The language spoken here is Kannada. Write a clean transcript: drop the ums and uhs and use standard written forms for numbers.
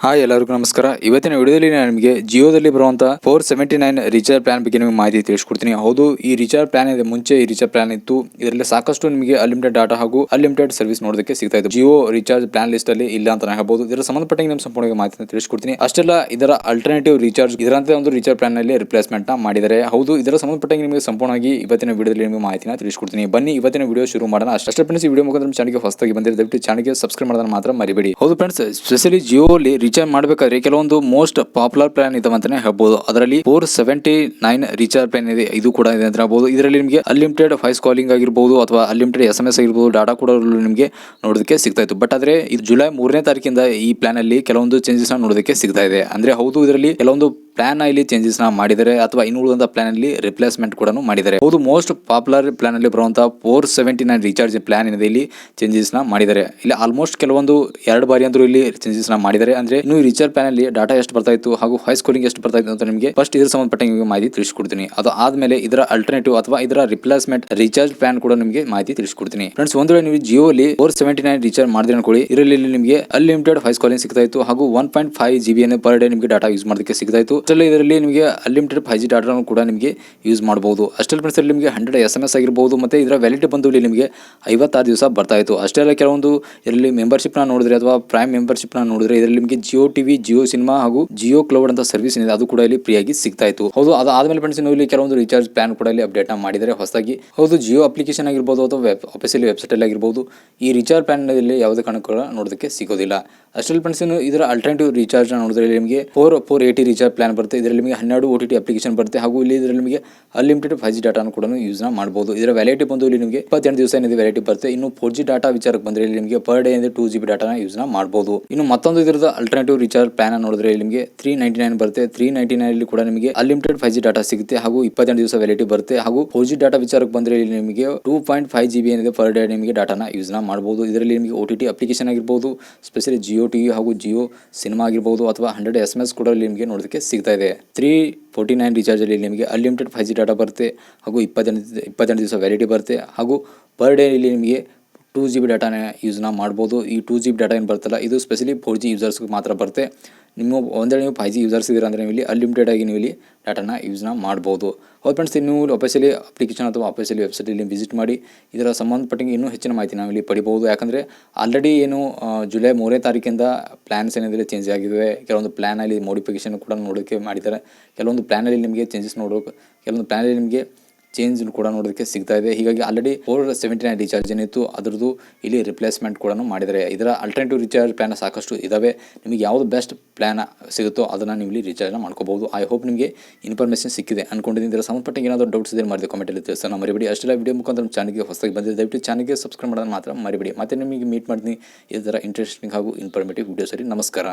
ಹಾಯ್ ಎಲ್ಲರಿಗೂ ನಮಸ್ಕಾರ. ಇವತ್ತಿನ ವಿಡಿಯೋದಲ್ಲಿ ನಾನು ನಿಮಗೆ ಜಿಯೋದಲ್ಲಿ ಬರುವಂತ 479 ರೀಚಾರ್ಜ್ ಪ್ಲಾನ್ ಬಗ್ಗೆ ನಿಮಗೆ ಮಾಹಿತಿ ತಿಳಿಸ್ಕೊಡ್ತೀನಿ. ಹೌದು, ಈ ರೀಚಾರ್ಜ್ ಪ್ಲಾನ್ ಇದೆ. ಮುಂಚೆ ಈ ರೀಚಾರ್ಜ್ ಪ್ಲಾನ್ ಇತ್ತು. ಇದರಲ್ಲಿ ಸಾಕಷ್ಟು ನಿಮಗೆ ಅನ್ಲಿಮಿಟೆಡ್ ಡಾಟಾ ಹಾಗೂ ಅನ್ಲಿಮಿಟೆಡ್ ಸರ್ವಿಸ್ ನೋಡೋದಕ್ಕೆ ಸಿಗ್ತಾ ಇದೆ. ಜಿಯೋ ರೀಚಾರ್ಜ್ ಪ್ಲಾನ್ ಲಿಸ್ಟ್ ಅಲ್ಲಿ ಇಲ್ಲ ಅಂತ ಹೇಳ್ಬಹುದು. ಇದರ ಸಂಬಂಧಪಟ್ಟ ನಿಮ್ಮ ಸಂಪೂರ್ಣ ಮಾಹಿತಿಯನ್ನು ತಿಳಿಸ್ಕೊಡ್ತೀನಿ. ಅಷ್ಟೆಲ್ಲ ಇದರ ಅಲ್ಟರ್ನೇಟಿವ್ ರೀಚಾರ್ಜ್ ಇದರಂತೆ ಒಂದು ರೀಚಾರ್ಜ್ ಪ್ಲಾನ್ ನಲ್ಲಿ ರಿಪ್ಲೇಸ್ಮೆಂಟ್ ನ ಮಾಡಿದ್ದಾರೆ. ಹೌದು, ಇದರ ಸಂಬಂಧಪಟ್ಟ ನಿಮಗೆ ಸಂಪೂರ್ಣವಾಗಿ ಇವತ್ತಿನ ವಿಡಿಯೋದಲ್ಲಿ ನಿಮಗೆ ಮಾಹಿತಿನ ತಿಳಿಸ್ಕೊಡ್ತೀನಿ. ಬನ್ನಿ ಇವತ್ತಿನ ವಿಡಿಯೋ ಶುರು ಮಾಡೋಣ. ಅಷ್ಟೇ ಫ್ರೆಂಡ್ಸ್, ಈ ವಿಡಿಯೋ ಮುಖಾಂತರ ಚಾನಲ್ಗೆ ಹೊಸದಾಗಿ ಬಂದಿರೋ ದಯವಿಟ್ಟು ಚಾನಲ್ಗೆ ಸಬ್ಸ್ಕ್ರೈಬ್ ಮಾಡೋದನ್ನ ಮಾತ್ರ ಮರಿಬೇಡಿ. ಹೌದು ಫ್ರೆಂಡ್ಸ್, ಸ್ಪೆಷಲಿ ಜಿಯೋ ಅಲ್ಲಿ ರೀಚಾರ್ಜ್ ಮಾಡಬೇಕಾದ್ರೆ ಕೆಲವೊಂದು ಮೋಸ್ಟ್ ಪಾಪ್ಯುಲರ್ ಪ್ಲಾನ್ ಇದೆ ಅಂತಾನೆ ಹೇಳ್ಬಹುದು. ಅದರಲ್ಲಿ 479 ರೀಚಾರ್ಜ್ ಪ್ಲಾನ್ ಇದೆ. ಇದು ಕೂಡ ಇದೆ ಅಂತ ಹೇಳ್ಬಹುದು. ಇದರಲ್ಲಿ ನಿಮಗೆ ಅನ್ಲಿಮಿಟೆಡ್ ವಾಯ್ಸ್ ಕಾಲಿಂಗ್ ಆಗಿರಬಹುದು ಅಥವಾ ಅನ್ಲಿಮಿಟೆಡ್ SMS ಆಗಿರಬಹುದು, ಡಾಟಾ ಕೂಡ ನಿಮಗೆ ನೋಡೋದಕ್ಕೆ ಸಿಗ್ತಾ ಇತ್ತು. ಬಟ್ ಆದ್ರೆ ಇದು ಜುಲೈ 3ನೇ ತಾರೀಕಿಂದ ಈ ಪ್ಲಾನ್ ಅಲ್ಲಿ ಕೆಲವೊಂದು ಚೇಂಜಸ್ ನೋಡೋದಕ್ಕೆ ಸಿಗ್ತಾ ಇದೆ. ಅಂದ್ರೆ ಹೌದು, ಇದರಲ್ಲಿ ಕೆಲವೊಂದು ಪ್ಲಾನ್ ಇಲ್ಲಿ ಚೇಂಜಸ್ ಮಾಡಿದ್ದಾರೆ ಅಥವಾ ಇನ್ನು ಉಳಿದ ಪ್ಲಾನ್ ಅಲ್ಲಿ ರಿಪ್ಲೇಸ್ಮೆಂಟ್ ಕೂಡ ಮಾಡಿದ್ದಾರೆ. ಹೌದು, ಮೋಸ್ಟ್ ಪಾಪ್ಯುಲರ್ ಪ್ಲಾನ್ ಅಲ್ಲಿ ಬರುವಂತಹ 479 ರೀಚಾರ್ಜ್ ಪ್ಲಾನ್ ಏನಿದೆ ಇಲ್ಲಿ ಚೇಂಜಸ್ ಮಾಡಿದ್ದಾರೆ. ಇಲ್ಲಿ ಆಲ್ಮೋಸ್ಟ್ ಕೆಲವೊಂದು 2 ಬಾರಿ ಅಂದ್ರೂ ಇಲ್ಲಿ ಚೇಂಜಸ್ ಮಾಡಿದ್ದಾರೆ. ಅಂದ್ರೆ ಇನ್ನು ಈ ರೀಚಾರ್ಜ್ ಪ್ಲಾನ್ ಅಲ್ಲಿ ಡಾಟಾ ಎಷ್ಟು ಬರ್ತಾ ಇತ್ತು ಹಾಗೂ ವಾಯ್ಸ್ ಕಾಲಿಂಗ್ ಎಷ್ಟು ಬರ್ತಾ ಇತ್ತು ಅಂತ ನಿಮಗೆ ಫಸ್ಟ್ ಇದ್ರ ಸಂಬಂಧಪಟ್ಟ ನಿಮಗೆ ಮಾಹಿತಿ ತಿಳಿಸ್ಕೊಡ್ತೀನಿ. ಅದು ಆದ್ಮೇಲೆ ಇದರ ಅಲ್ಟರ್ನೇಟಿವ್ ಅಥವಾ ಇದರ ರಿಪ್ಲೇಸ್ಮೆಂಟ್ ರೀಚಾರ್ಜ್ ಪ್ಲಾನ್ ಕೂಡ ನಿಮಗೆ ಮಾಹಿತಿ ತಿಳಿಸ್ಕೊಡ್ತೀನಿ. ಫ್ರೆಂಡ್ಸ್, ಒಂದು ವೇಳೆ ನೀವು ಜಿಯೋ ಅಲ್ಲಿ 479 ರೀಚಾರ್ಜ್ ಮಾಡಿದ್ರೆ ಅನ್ಕೊಳ್ಳಿ, ಇದರಲ್ಲಿ ನಿಮಗೆ ಅನ್ಲಿಮಿಟೆಡ್ ವಾಯ್ಸ್ ಕಾಲಿಂಗ್ ಸಿಗ್ತಾ ಇತ್ತು ಹಾಗೂ 1.5 GB ಪರ್ ಡೇ ನಿಮಗೆ ಡಾಟಾ ಯೂಸ್ ಮಾಡೋದಕ್ಕೆ ಸಿಗ್ತಾ ಇತ್ತು. ಇದರಲ್ಲಿ ನಿಮಗೆ ಅನ್ಲಿಮಿಟೆಡ್ 5G ಡಾಟಾ ಕೂಡ ನಿಮಗೆ ಯೂಸ್ ಮಾಡಬಹುದು. ಅಷ್ಟೇ ಫ್ರೆಂಡ್ಸ್, ಇಲ್ಲಿ ನಿಮಗೆ 100 SMS ಆಗಿರಬಹುದು. ಮತ್ತೆ ಇದರ ವ್ಯಾಲಿಡಿಟಿ ಬಂದು ಇಲ್ಲಿ ನಿಮಗೆ 56 ದಿವಸ ಬರ್ತಾ ಇತ್ತು. ಅಷ್ಟೇ ಅಲ್ಲ, ಕೆಲವೊಂದು ಇದರಲ್ಲಿ ಮೆಂಬರ್ಶಿಪ್ ನ ನೋಡಿದ್ರೆ ಅಥವಾ ಪ್ರೈಮ್ ಮೆಂಬರ್ಶಿಪ್ ನ ನೋಡಿದ್ರೆ ಇದರಲ್ಲಿ ನಿಮಗೆ ಜಿಯೋ ಟಿವಿ, ಜಿಯೋ ಸಿನಿಮಾ ಹಾಗೂ ಜಿಯೋ ಕ್ಲೌಡ್ ಅಂತ ಸರ್ವಿಸ್ ಇದೆ, ಅದು ಕೂಡ ಇಲ್ಲಿ ಫ್ರೀ ಆಗಿ ಸಿಗ್ತಾ ಇತ್ತು. ಹೌದು, ಅದಾದ್ಮೇಲೆ ಫ್ರೆಂಡ್ಸ್, ಇಲ್ಲಿ ಕೆಲವೊಂದು ರೀಚಾರ್ಜ್ ಪ್ಲಾನ್ ಕೂಡ ಇಲ್ಲಿ ಅಪ್ಡೇಟ್ ಮಾಡಿದರೆ ಹೊಸದಾಗಿ. ಹೌದು, ಜಿಯೋ ಅಪ್ಲಿಕೇಶನ್ ಆಗಿರಬಹುದು ಅಥವಾ ಆಫೀಸಿಯಲ್ ವೆಬ್ಸೈಟ್ ಅಲ್ಲಿ ಆಗಿರಬಹುದು, ಈ ರೀಚಾರ್ಜ್ ಪ್ಲಾನ್ ಇಲ್ಲಿ ಯಾವುದೇ ಕಾರಣಕ್ಕೂ ನೋಡೋದಕ್ಕೆ ಸಿಗೋದಿಲ್ಲ. ಅಷ್ಟೇ ಫ್ರೆಂಡ್ಸ್, ಇದರ ಅಲ್ಟರ್ನೇಟಿವ್ ರೀಚಾರ್ಜ್ ನೋಡಿದ್ರೆ ನಿಮಗೆ 480 ರೀಚಾರ್ಜ್ ಪ್ಲಾನ್ ಬರುತ್ತೆ. ಇದರಲ್ಲಿ ನಿಮಗೆ 12 OTT ಅಪ್ಲಿಕೇಶನ್ ಬರುತ್ತೆ ಹಾಗೂ ಇಲ್ಲಿ ಇದರಲ್ಲಿ ನಿಮಗೆ ಅನ್ಲಿಮಿಟೆಡ್ 5G ಡಾಟಾ ಕೂಡ ಯೂಸ್ ಮಾಡಬಹುದು. ಇದರ ವ್ಯಾಲಿಡಿಟಿ ಬಂದು ಇಲ್ಲಿ ನಿಮಗೆ 28 ದಿವಸ ಏನಿದೆ ವ್ಯಾಲಿಡಿಟಿ ಬರುತ್ತೆ. ಇನ್ನು 4G ಡಾಟಾ ವಿಚಾರಕ್ಕೆ ಬಂದ್ರೆ ಇಲ್ಲಿ ನಿಮಗೆ per day 2 GB data use ಮಾಡಬಹುದು. ಇನ್ನು ಮತ್ತೊಂದು ಇದರದ ಅಲ್ಟರ್ನೇಟಿವ್ ರೀಚಾರ್ಜ್ ಪ್ಲಾನ್ ನೋಡಿದ್ರೆ ನಿಮಗೆ 399 ಬರುತ್ತೆ. 399 ಅಲ್ಲಿ ಕೂಡ ನಿಮಗೆ ಅನ್ಲಿಮಿಟೆಡ್ 5G ಡಾಟಾ ಸಿಗುತ್ತೆ ಹಾಗೂ 28 ದಿವಸ ವ್ಯಾಲಿಡಿಟಿ ಬರುತ್ತೆ. ಹಾಗೂ 4G ಡಾಟಾ ವಿಚಾರಕ್ಕೆ ಬಂದ್ರೆ ಇಲ್ಲಿ ನಿಮಗೆ 2.5 GB ಏನಿದೆ ಪರ್ ಡೇ ನಿಮಗೆ ಡಾಟಾನ ಯೂಸ್ ಮಾಡಬಹುದು. ಇದರಲ್ಲಿ ನಿಮಗೆ OTT ಅಪ್ಲಿಕೇಶನ್ ಆಗಿರಬಹುದು, ಸ್ಪೆಷಲಿ ಜಿಯೋ ಟಿವಿ ಹಾಗೂ ಜಿಯೋ ಸಿನಿಮಾ ಆಗಿರಬಹುದು ಅಥವಾ 100 SMS ಕೂಡ ಇಲ್ಲಿ ನಿಮಗೆ ನೋಡೋದಕ್ಕೆ ಸಿಗ್ತಾ ಇದೆ. 349 ರೀಚಾರ್ಜ್ ಅಲ್ಲಿ ನಿಮಗೆ ಅನ್ಲಿಮಿಟೆಡ್ 5G ಡಾಟಾ ಬರುತ್ತೆ ಹಾಗೂ 28 ದಿವಸ ವ್ಯಾಲಿಡಿಟಿ ಬರುತ್ತೆ ಹಾಗೂ ಪರ್ ಡೇ ಇಲ್ಲಿ ನಿಮಗೆ 2 GB ಡಾಟಾನ ಯೂಸ್ ಮಾಡ್ಬೋದು. ಈ 2 GB ಡಾಟಾ ಏನು ಬರ್ತಲ್ಲ, ಇದು ಸ್ಪೆಷಲಿ 4G ಯೂಸರ್ಸ್ಗೆ ಮಾತ್ರ ಬರುತ್ತೆ. ನೀವು ಒಂದೇಳೆ ನೀವು 5G ಯೂಸರ್ಸ್ ಇದ್ದೀರಾ ಅಂದರೆ ನೀವು ಇಲ್ಲಿ ಅನ್ಲಿಮಿಟೆಡ್ ಆಗಿ ನೀವು ಇಲ್ಲಿ ಡಾಟಾನ ಯೂಸ್ ಮಾಡ್ಬೋದು. ಹೌದು ಫ್ರೆಂಡ್ಸ್, ನೀವು ಆಫೀಸಿಯಲಿ ಅಪ್ಲಿಕೇಶನ್ ಅಥವಾ ಆಫೀಸಿಯಲಿ ವೆಬ್ಸೈಟಲ್ಲಿ ವಿಸಿಟ್ ಮಾಡಿ ಇದರ ಸಂಬಂಧಪಟ್ಟಂಗೆ ಇನ್ನೂ ಹೆಚ್ಚಿನ ಮಾಹಿತಿ ನಾವು ಇಲ್ಲಿ ಪಡಿಬೋದು. ಯಾಕಂದರೆ ಆಲ್ರೆಡಿ ಏನು ಜುಲೈ 3ನೇ ತಾರೀಕಿಂದ ಪ್ಲ್ಯಾನ್ಸ್ ಏನಿದೆ ಚೇಂಜ್ ಆಗಿವೆ. ಕೆಲವೊಂದು ಪ್ಲ್ಯಾನಲ್ಲಿ ಮೋಡಿಫಿಕೇಶನ್ ಕೂಡ ನೋಡೋಕ್ಕೆ ಮಾಡಿದ್ದಾರೆ. ಕೆಲವೊಂದು ಪ್ಲ್ಯಾನಲ್ಲಿ ನಿಮಗೆ ಚೇಂಜಸ್ ನೋಡೋಕೆ, ಕೆಲವೊಂದು ಪ್ಲ್ಯಾನಲ್ಲಿ ನಿಮಗೆ ಚೇಂಜ್ ಕೂಡ ನೋಡೋದಕ್ಕೆ ಸಿಗ್ತಾ ಇದೆ. ಹೀಗಾಗಿ ಆಲ್ರೆಡಿ 479 ರೀಚಾರ್ಜ್ ಏನಿತ್ತು ಅದರದ್ದು ಇಲ್ಲಿ ರಿಪ್ಲೇಸ್ಮೆಂಟ್ ಕೂಡ ಮಾಡಿದ್ದಾರೆ. ಇದರ ಅಲ್ಟರ್ನೇಟಿವ್ ರೀಚಾರ್ಜ್ ಪ್ಲಾನ್ ಸಾಕಷ್ಟು ಇದಾವೆ. ನಿಮಗೆ ಯಾವುದು ಬೆಸ್ಟ್ ಪ್ಲಾನ್ ಸಿಗುತ್ತೋ ಅದನ್ನು ನೀವು ಇಲ್ಲಿ ರೀಚಾರ್ಜ್ ಮಾಡ್ಕೋಬಹುದು. ಐ ಹೋಪ್ ನಿಮಗೆ ಇನ್ಫಾರ್ಮೇಷನ್ ಸಿಕ್ಕಿದೆ ಅನ್ಕೊಂಡಿದ್ದೀನಿ. ಇದರ ಸಂಬಂಧಪಟ್ಟ ಏನಾದರೂ ಡೌಟ್ಸ್ ಇದೆ ಮಾಡಿದೆ ಕಾಮೆಂಟಲ್ಲಿ ತಿಳಿಸೋಣ ಮರಿಬೇಡಿ. ಅಷ್ಟೆಲ್ಲ ವಿಡಿಯೋ ಮುಖಾಂತರ ಚಾನಲ್ಗೆ ಹೊಸದಾಗಿ ಬಂದಿದೆ ದಯವಿಟ್ಟು ಚಾನಲ್ಗೆ ಸಬ್ಸ್ಕ್ರೈಬ್ ಮಾಡೋದನ್ನು ಮಾತ್ರ ಮರಿಬೇಡಿ. ಮತ್ತೆ ನಿಮಗೆ ಮೀಟ್ ಮಾಡ್ತೀನಿ ಇದರ ಇಂಟ್ರೆಸ್ಟಿಂಗ್ ಹಾಗೂ ಇನ್ಫಾರ್ಮೇಟಿವ್ ವಿಡಿಯೋ ಸರಿ. ನಮಸ್ಕಾರ.